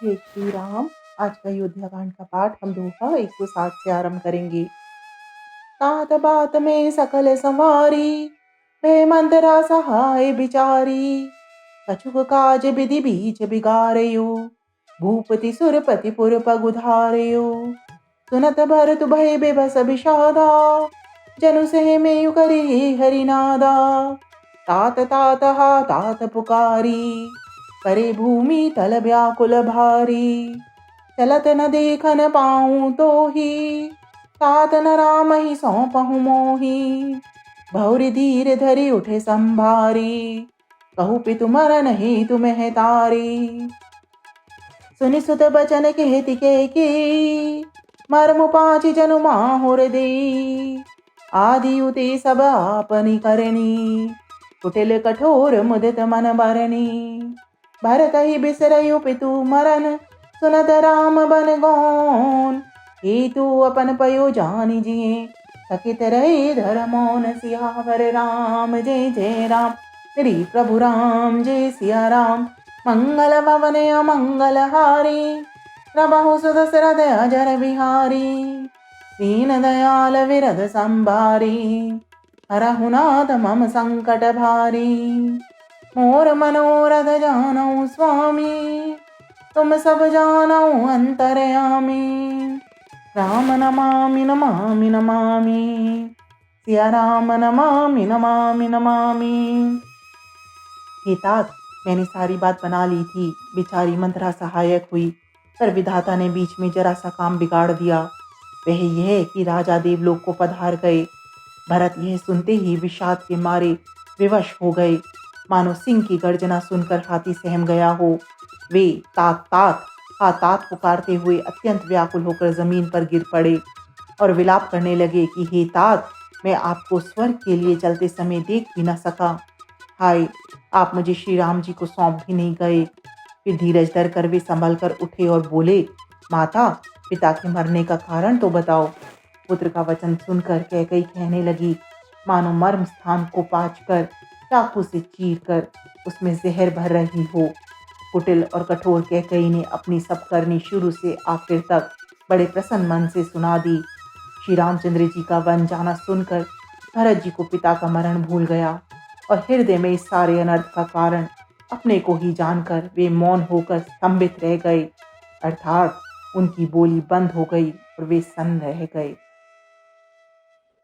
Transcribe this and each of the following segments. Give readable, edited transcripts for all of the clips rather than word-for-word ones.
हे श्री राम। आज का अयोध्या कांड का पाठ हम दोहा 160 से आरंभ करेंगे। तात बात में सकल संवारी, भय मंदरा सहाय बिचारी। कछुक काज विधि बीच बिगाड़यो, भूपति सुरपति पुर पगुधारयो। सुनत भरत भय बेबस विषादा, जनु सह मेयु करि हरिनादा। तात तात हा तात पुकारी, करे भूमि तल व्याकुल भारी। चलत न देखन पाऊँ तो ही, तात न राम ही सौंपहु मोही। भौरि धीर धरि उठे संभारी, कहु पितु मरन हेतु महतारी। सुनि सुत बचन कहति की, मर्मु पाँच जनु माहुर देई। आदि उते सब आपनि करनी, कुटिल कठोर मुदित मन बरनी। भरत ही बिसरयु पितु मरन, सुनत राम बन गौन। हेतु अपन पयो जानि जिए, सकित रहे धर्मौन। सियावर राम जय जय राम, श्री प्रभु राम जय सिया राम। मंगल भवन अमंगल हारी, प्रभु सुदशरथ अजर बिहारी। दीन दयाल विरद संभारी, हरहु नाथ मम संकट भारी। मोर मनोरथ जानऊ स्वामी, तुम सब जानऊ अंतरयामी। राम नमामि नमामि नमामि, सिया राम नमामि नमामि नमामि। हे तात, मैंने सारी बात बना ली थी। बेचारी मंथरा सहायक हुई, पर विधाता ने बीच में जरा सा काम बिगाड़ दिया। वह यह कि राजा देवलोक को पधार गए। भरत यह सुनते ही विषाद के मारे विवश हो गए, मानो सिंह की गर्जना सुनकर हाथी सहम गया हो। वे तात तात हा तात पुकारते हुए अत्यंत व्याकुल होकर जमीन पर गिर पड़े और विलाप करने लगे कि हे तात, मैं आपको स्वर्ग के लिए चलते समय देख भी न सका। हाय, आप मुझे श्री राम जी को सौंप भी नहीं गए। फिर धीरज धर कर वे संभल कर उठे और बोले, माता, पिता के मरने का कारण तो बताओ। पुत्र का वचन सुनकर कैकई कहने लगी, मानो मर्म स्थान को पाँच कर चाकू से चीर कर उसमें जहर भर रही हो। कुटिल और कठोर कैकई ने अपनी सब करनी शुरू से आखिर तक बड़े प्रसन्न मन से सुना दी। श्री रामचंद्र जी का वन जाना सुनकर भरत जी को पिता का मरण भूल गया और हृदय में इस सारे अनर्थ का कारण अपने को ही जानकर वे मौन होकर स्तंभित रह गए, अर्थात उनकी बोली बंद हो गई और वे सन्न रह गए।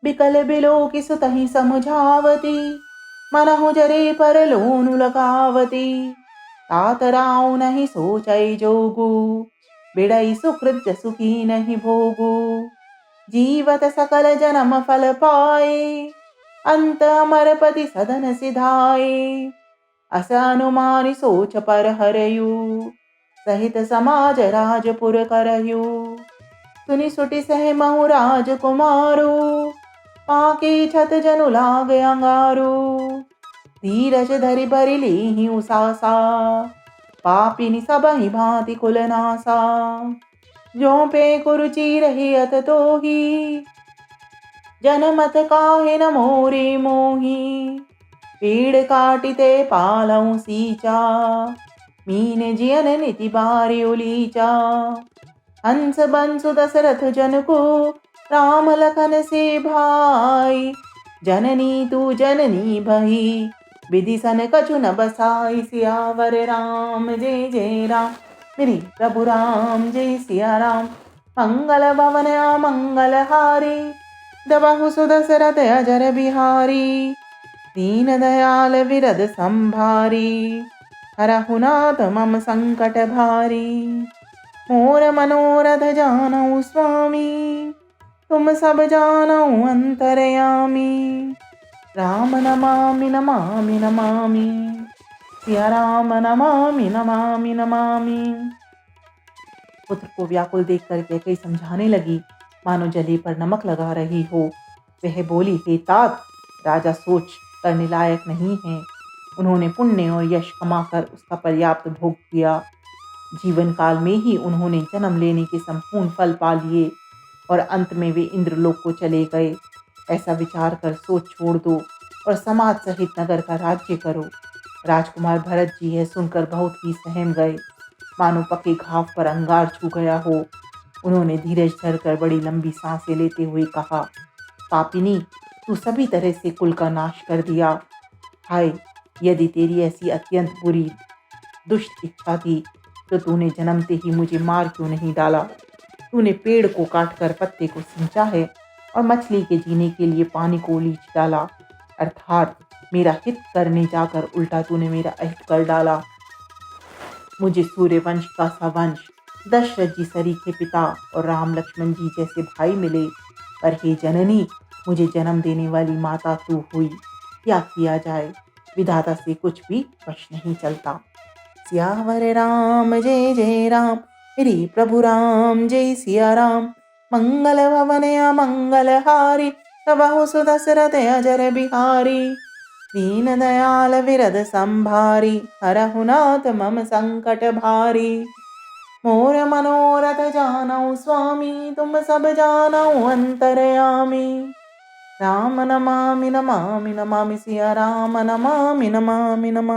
बिकल बिलो की सुतहि समझावती, मनहु जरे पर लोनु लगावती। तात राव नहीं सोचै जोगु, बिड़ई सुकृत जसु की नहीं भोगु। जीवत सकल जन्म फल पाए, अंत अमरपति सदन सिधाए। अस अनुमानि सोच पर हरयु, सहित समाज राजपुर करयु। सुनि सुटि सह महु राजकुमारो, पाके छत जनु लाग अंगारो। धीरज धरि भरि लेहि उसासा, पापिनि सबहि भांति कुलनासा। ज्यों पे कुरुचि रही अत तोहि, जनमत काहे न मोरे मोहि। पेड़ काटिते पालऊ सींचा, मीन जियन नीति बारि उलीचा। हंस बंसु दशरथ जन को, राम लखन से भाई। जननी तू जननी भई, विधि सन कछु न बसाई। सियावर राम जय जय राम, मेरी प्रभु राम जय सिया राम। मंगल भवन अमंगल हारी, दबहु सुदशरथ अजर बिहारी। दीन दयाल विरद संभारी, हरहु नाथ मम संकट भारी। मोर मनोरथ जानऊ स्वामी, तुम सब जानऊ अंतरयामी। राम नमामि नमामि नमामि, सिया राम नमामि नमामि नमामि। पुत्र को व्याकुल देखकर कैकेयी समझाने लगी, मानो जली पर नमक लगा रही हो। वह बोली, हे तात, राजा सोच करने लायक नहीं है। उन्होंने पुण्य और यश कमाकर उसका पर्याप्त भोग किया। जीवन काल में ही उन्होंने जन्म लेने के संपूर्ण फल पा लिए और अंत में वे इंद्रलोक को चले गए। ऐसा विचार कर सोच छोड़ दो और समाज सहित नगर का राज्य करो। राजकुमार भरत जी यह सुनकर बहुत ही सहम गए। मानो पके घाव पर अंगार छू गया हो। उन्होंने धीरज धरकर बड़ी लंबी सांसें लेते हुए कहा, पापिनी, तू सभी तरह से कुल का नाश कर दिया। हाय, यदि तेरी ऐसी अत्यंत बुरी दुष्ट इच्छा थी तो तूने जन्मते ही मुझे मार क्यों नहीं डाला। तूने पेड़ को काटकर पत्ते को सिंचा है और मछली के जीने के लिए पानी को उलीच डाला, अर्थात मेरा हित करने जाकर उल्टा तूने मेरा अहित कर डाला। मुझे सूर्यवंश का सा वंश, दशरथ जी सरीखे पिता और राम लक्ष्मण जी जैसे भाई मिले, पर हे जननी, मुझे जन्म देने वाली माता तू हुई। क्या किया जाए, विधाता से कुछ भी वश नहीं चलता। सियावर राम जय जय राम, मेरी प्रभु राम जय सिया राम। मंगल भवन मंगल हारी, प्रभु सुदशरथ अजर बिहारी। दीन दयाल विरद संभारी, हरहु नाथ मम संकट भारी। मोर मनोरथ जानौ स्वामी, तुम सब जानौ अंतरयामी। राम नमामि नमामि नमामि सिया राम नमामि नमामि नमामि।